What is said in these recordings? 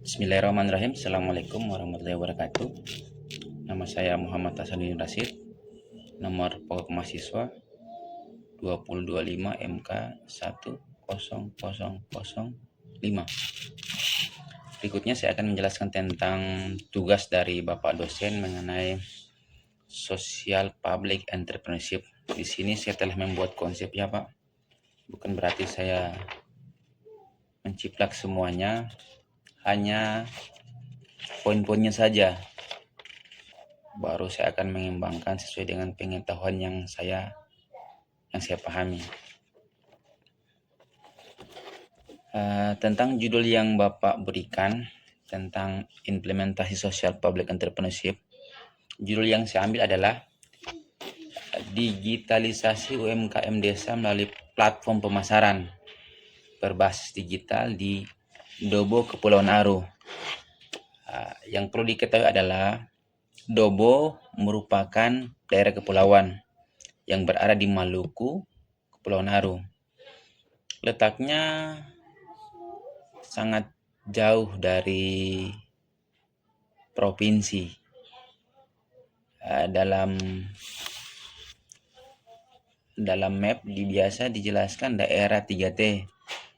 Bismillahirrahmanirrahim. Assalamualaikum warahmatullahi wabarakatuh. Nama saya Muhammad Hasanuddin Rasid. Nomor pokok mahasiswa 2025 MK 10005. Berikutnya saya akan menjelaskan tentang tugas dari Bapak dosen mengenai Social Public Entrepreneurship. Di sini saya telah membuat konsep ya Pak. Bukan berarti saya menciplak semuanya, hanya poin-poinnya saja. Baru saya akan mengembangkan sesuai dengan pengetahuan yang saya pahami. Tentang judul yang Bapak berikan tentang implementasi social public entrepreneurship, judul yang saya ambil adalah digitalisasi UMKM desa melalui platform pemasaran berbasis digital di Dobo Kepulauan Aru. Yang perlu diketahui adalah Dobo merupakan daerah kepulauan yang berada di Maluku, Kepulauan Aru. Letaknya sangat jauh dari provinsi. Dalam map biasa dijelaskan daerah 3T,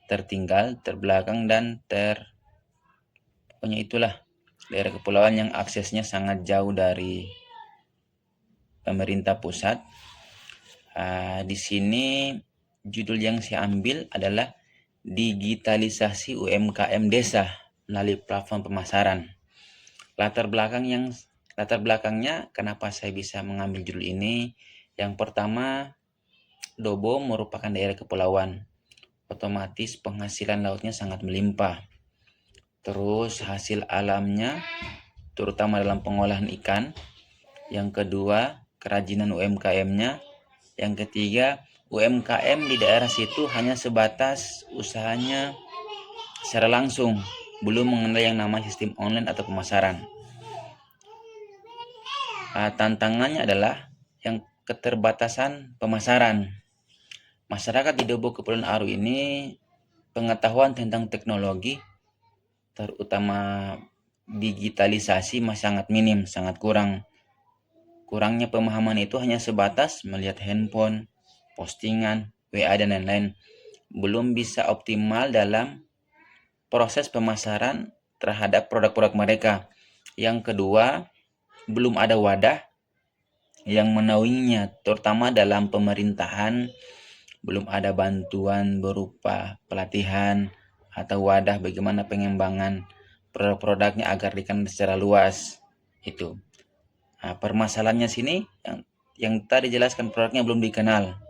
tertinggal, terbelakang, dan pokoknya itulah daerah kepulauan yang aksesnya sangat jauh dari pemerintah pusat. Di sini judul yang saya ambil adalah digitalisasi UMKM desa melalui platform pemasaran. Latar belakangnya kenapa saya bisa mengambil judul ini? Yang pertama, Dobo merupakan daerah kepulauan, otomatis penghasilan lautnya sangat melimpah. Terus hasil alamnya terutama dalam pengolahan ikan. Yang kedua, kerajinan UMKM-nya. Yang ketiga, UMKM di daerah situ hanya sebatas usahanya secara langsung, belum mengenal yang namanya sistem online atau pemasaran. Tantangannya adalah yang keterbatasan pemasaran. Masyarakat di Dobo Kepulauan Aru ini pengetahuan tentang teknologi, terutama digitalisasi, masih sangat minim, sangat kurang. Kurangnya pemahaman itu hanya sebatas melihat handphone, postingan, WA, dan lain-lain. Belum bisa optimal dalam proses pemasaran terhadap produk-produk mereka. Yang kedua, belum ada wadah yang menaunginya, terutama dalam pemerintahan. Belum ada bantuan berupa pelatihan atau wadah bagaimana pengembangan produk-produknya agar dikenal secara luas. Itu. Permasalahannya sini yang tadi jelaskan, produknya belum dikenal.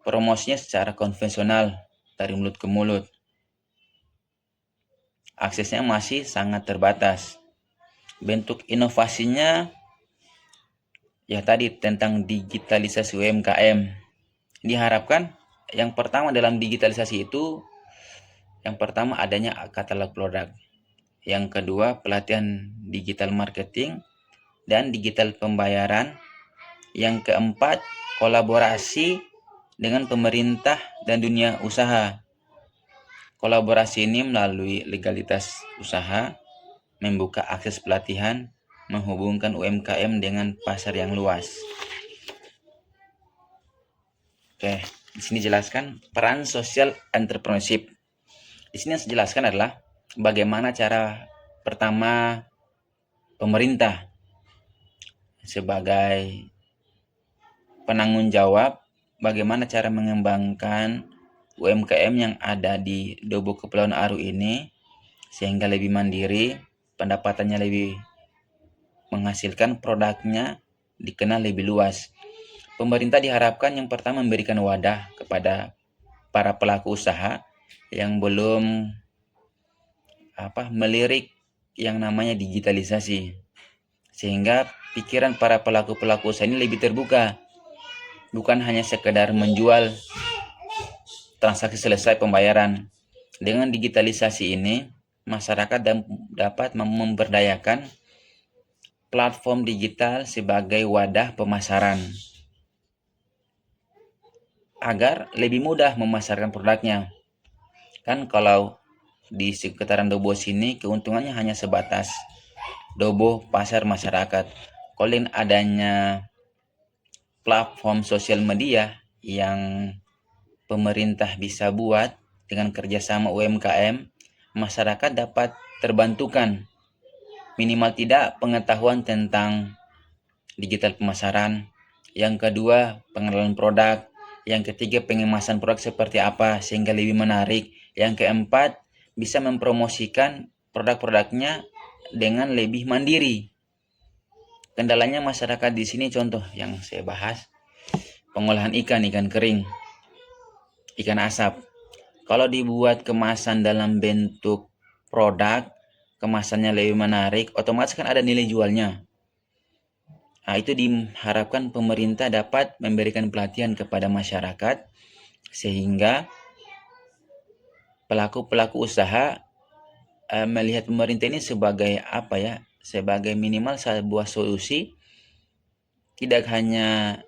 Promosinya secara konvensional dari mulut ke mulut. Aksesnya masih sangat terbatas. Bentuk inovasinya ya tadi tentang digitalisasi UMKM. Diharapkan yang pertama dalam digitalisasi itu, yang pertama adanya katalog produk. Yang kedua, pelatihan digital marketing dan digital pembayaran. Yang keempat, kolaborasi dengan pemerintah dan dunia usaha. Kolaborasi ini melalui legalitas usaha, membuka akses pelatihan, menghubungkan UMKM dengan pasar yang luas. Oke, di sini jelaskan peran social entrepreneurship. Di sini yang saya jelaskan adalah bagaimana cara pertama pemerintah sebagai penanggung jawab, bagaimana cara mengembangkan UMKM yang ada di Dobo Kepulauan Aru ini sehingga lebih mandiri, pendapatannya lebih menghasilkan, produknya dikenal lebih luas. Pemerintah diharapkan yang pertama memberikan wadah kepada para pelaku usaha yang belum melirik yang namanya digitalisasi, sehingga pikiran para pelaku usaha ini lebih terbuka, bukan hanya sekedar menjual transaksi selesai pembayaran. Dengan digitalisasi ini, masyarakat dapat memberdayakan platform digital sebagai wadah pemasaran agar lebih mudah memasarkan produknya. Kan kalau di sekitaran Dobo sini keuntungannya hanya sebatas Dobo pasar masyarakat. Kalau dengan adanya platform sosial media yang pemerintah bisa buat dengan kerjasama UMKM, masyarakat dapat terbantukan minimal tidak pengetahuan tentang digital pemasaran, yang kedua pengenalan produk, yang ketiga pengemasan produk seperti apa sehingga lebih menarik, yang keempat bisa mempromosikan produk-produknya dengan lebih mandiri. Kendalanya masyarakat di sini contoh yang saya bahas, pengolahan ikan kering, ikan asap. Kalau dibuat kemasan dalam bentuk produk, kemasannya lebih menarik, otomatis kan ada nilai jualnya. Nah, itu diharapkan pemerintah dapat memberikan pelatihan kepada masyarakat sehingga pelaku-pelaku usaha melihat pemerintah ini sebagai apa ya? Sebagai minimal sebuah solusi, tidak hanya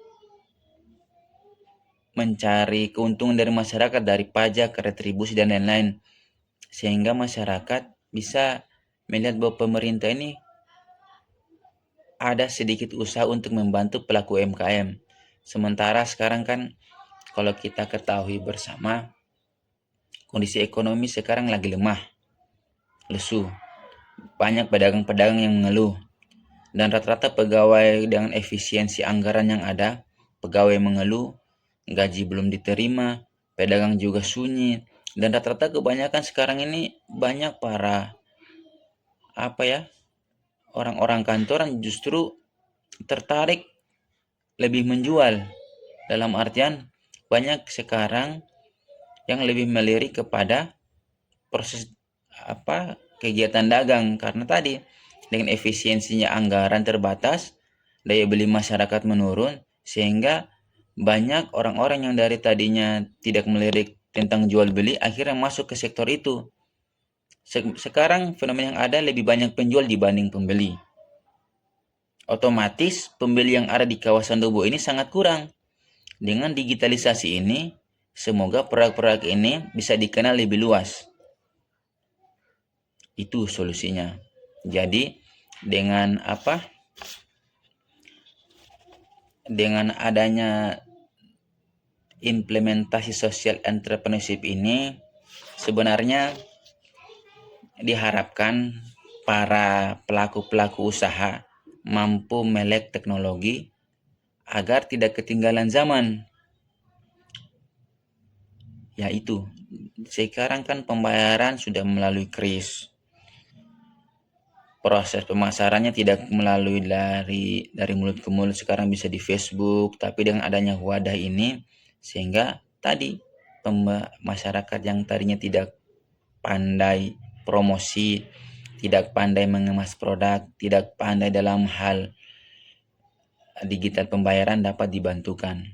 mencari keuntungan dari masyarakat dari pajak, retribusi dan lain-lain, sehingga masyarakat bisa melihat bahwa pemerintah ini ada sedikit usaha untuk membantu pelaku UMKM. Sementara sekarang kan kalau kita ketahui bersama, kondisi ekonomi sekarang lagi lemah, lesu. Banyak pedagang-pedagang yang mengeluh. Dan rata-rata pegawai dengan efisiensi anggaran yang ada, pegawai mengeluh, gaji belum diterima, pedagang juga sunyi. Dan rata-rata kebanyakan sekarang ini banyak para orang-orang kantoran justru tertarik lebih menjual. Dalam artian banyak sekarang yang lebih melirik kepada proses kegiatan dagang, karena tadi dengan efisiensinya anggaran terbatas, daya beli masyarakat menurun, sehingga banyak orang-orang yang dari tadinya tidak melirik tentang jual beli akhirnya masuk ke sektor itu. Sekarang fenomena yang ada lebih banyak penjual dibanding pembeli. Otomatis pembeli yang ada di kawasan Dobo ini sangat kurang. Dengan digitalisasi ini, semoga produk-produk ini bisa dikenal lebih luas. Itu solusinya. Jadi dengan adanya implementasi social entrepreneurship ini, sebenarnya diharapkan para pelaku-pelaku usaha mampu melek teknologi agar tidak ketinggalan zaman. Yaitu sekarang kan pembayaran sudah melalui kris. Proses pemasarannya tidak melalui dari mulut ke mulut, sekarang bisa di Facebook. Tapi dengan adanya wadah ini, sehingga tadi masyarakat yang tadinya tidak pandai promosi, tidak pandai mengemas produk, tidak pandai dalam hal digital pembayaran dapat dibantukan.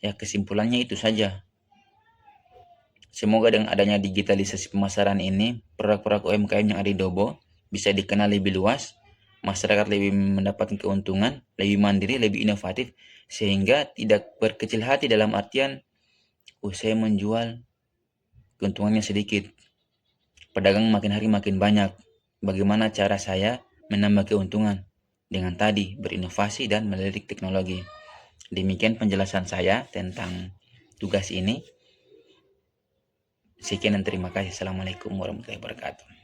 Ya, kesimpulannya itu saja. Semoga dengan adanya digitalisasi pemasaran ini, produk-produk UMKM yang ada di Dobo bisa dikenal lebih luas, masyarakat lebih mendapatkan keuntungan, lebih mandiri, lebih inovatif, sehingga tidak berkecil hati dalam artian saya menjual keuntungannya sedikit, pedagang makin hari makin banyak. Bagaimana cara saya menambah keuntungan? Dengan tadi berinovasi dan melirik teknologi. Demikian penjelasan saya tentang tugas ini. Sekian dan terima kasih. Assalamualaikum warahmatullahi wabarakatuh.